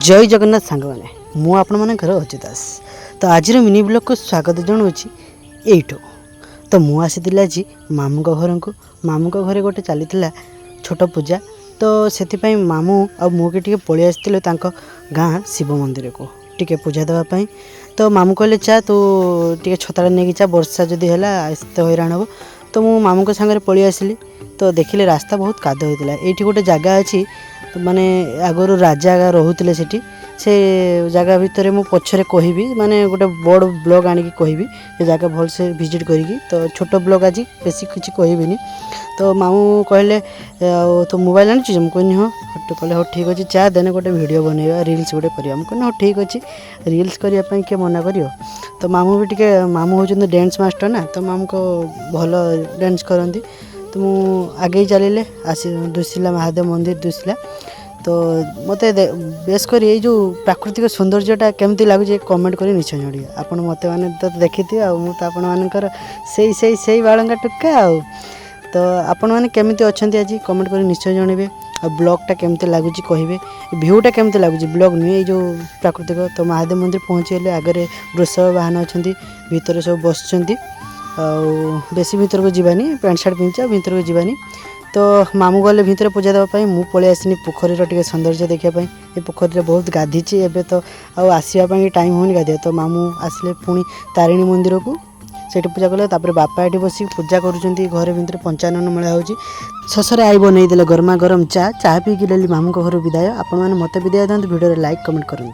जय जगन्नाथ सांग मैंने मु आपण घर अच्युत दास। तो आज मिनी ब्लॉग को स्वागत जनाऊँगी यहीठू। तो मु आसी आज मामू घर को मामू घरे गोटे चली छोट पूजा। तो से मामू आ मुझे पलि आसते गाँ शिव मंदिर को टी पूजा देवाई। तो मामू कहले चा तू टे छता नहीं चा वर्षा जदि है आसते हैरान हम। तो मु मामू को सांगे पलि आसली। तो देखिले रास्ता बहुत काद होता है। ये गोटे जगह अच्छी माने आगुरी राजा रोते से जगह भितर मु पछरे कहबी माने गोटे बड़ ब्लॉग आनिकी कहबी ये जगह भल से विजिट करी। तो छोट ब्लॉग आज बेसी किसी कहबी। तो मामू कहले तो मोबाइल आनी मुझे कहनी हाँ कहले हाँ ठीक अच्छे चा देने गोटे वीडियो बनवा रील्स गोटे करा। मुझे हाँ ठीक अच्छे रील्स करने किए मना कर। तो मामू भी टे मामू होती डांस मास्टर ना। तो मामू को भल डांस करती। तो मु आगे चलिले आसी दुसिला महादेव मंदिर दुसिला। तो मत बेस कर ये जो प्राकृतिक सौंदर्यटा केमती लगुच कमेंट कर निश्चय जड़िए। आप मत मैंने तो देखी थे आपर से बालंगा टुका तो आपण मैंने केमती अच्छा आज कमेंट कर निश्चय जनइबे। आ ब्लॉगटा केमती लगुच कहे भ्यूटा केमती लगुच ब्लॉग नुहे ये जो प्राकृतिक। तो महादेव मंदिर पहुँचीगले आगे वृषभ वाहन अच्छा भितर सब बस बेसी भीतर को जीवानी पैंट सार्ट पिंचा भीतर को जीवानी। तो मामू गले भीतर पूजा देवाई मु पलि आसनी पोखरीर टे सौंदर्य देखापी। ये पोखरी बहुत गाधीची एबे तो आसवाई टाइम होनी गाधिया। तो मामू आसले पुणी तारिणी मंदिर को से पूजा कले। बापा ये बस पूजा करुँच घर भितर पंचानन मेला हो शशरे आई बनईदे गरमा गरम चा पीकी मामू घर विदाय। आपण मैंने मत विदाय दिखाते भिडियो लाइक कमेंट करूँ।